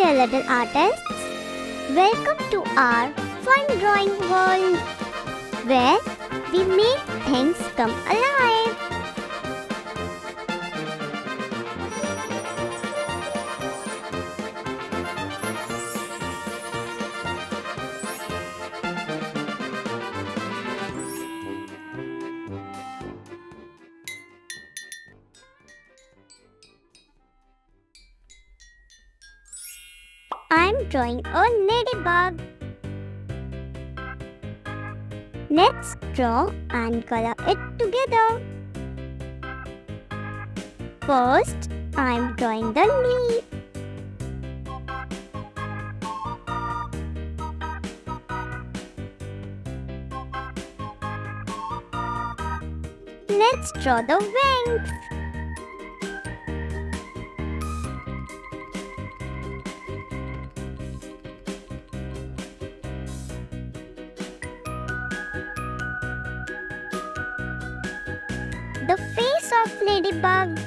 Dear little artists, welcome to our fun drawing world where we make things come alive. I'm drawing a ladybug. Let's draw and color it together. First, I'm drawing the leaf. Let's draw the wings. The face of ladybug.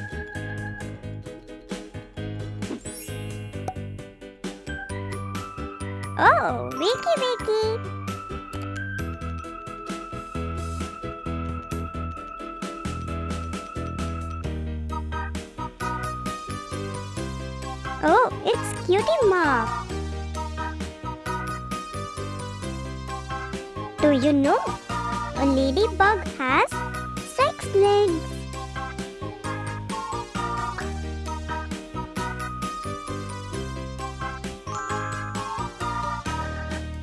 Oh, wakey wakey. Oh, it's Cutie Mark. Do you know a ladybug has 6 legs?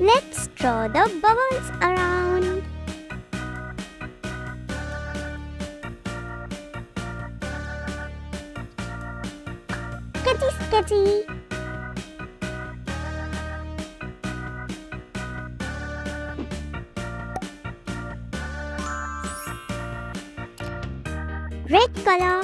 Let's draw the bubbles around. Sketchy, sketchy. Red color.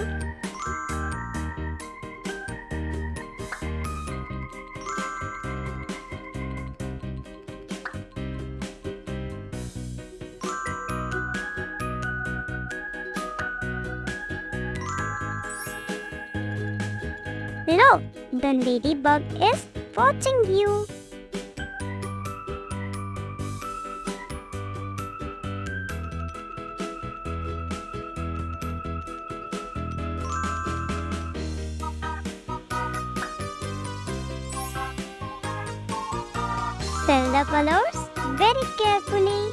Look, the ladybug is watching you. Fill the colors very carefully.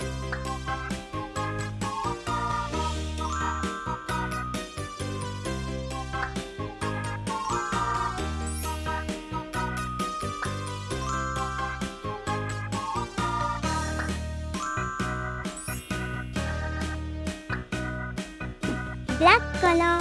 Black color.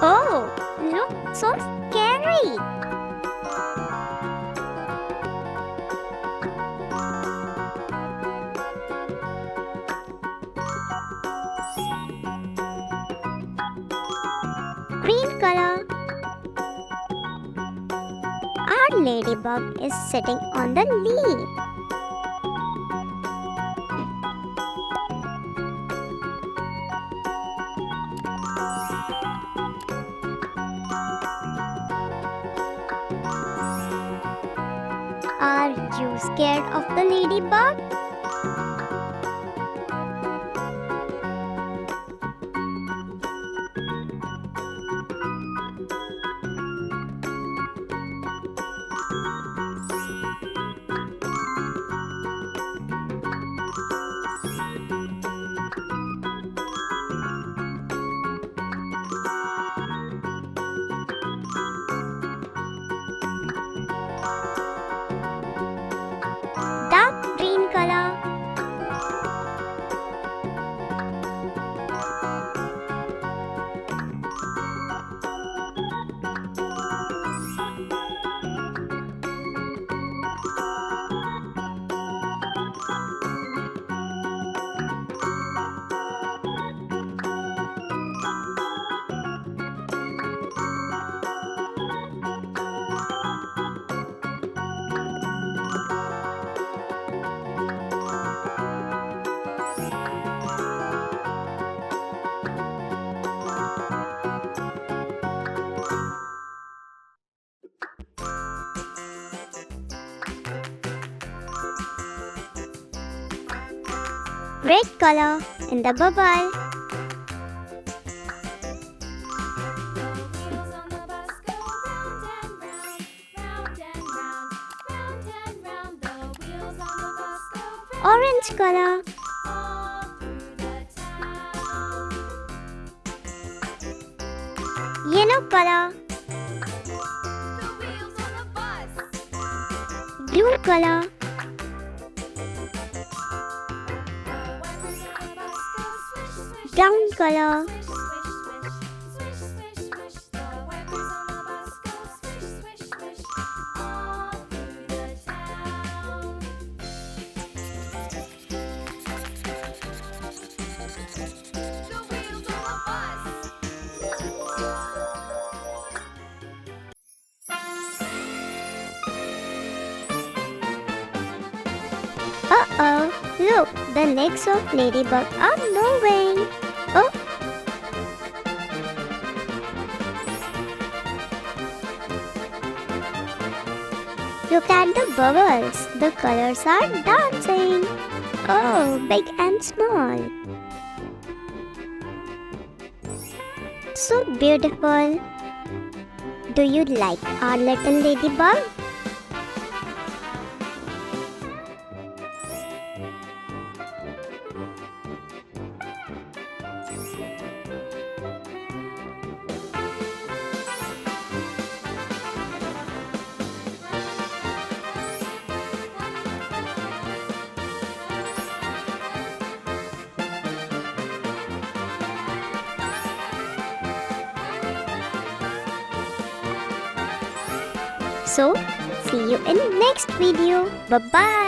Oh, look, so scary. Green color. Our ladybug is sitting on the leaf. Are you scared of the ladybug? Dark green color. red color in the bubble. Orange color. Yellow color. Blue color. Brown color. Uh-oh, look, the legs of Ladybug are moving. Oh, look at the bubbles. The colors are dancing. Oh, big and small. So beautiful. Do you like our little ladybug? So, see you in next video. Bye-bye.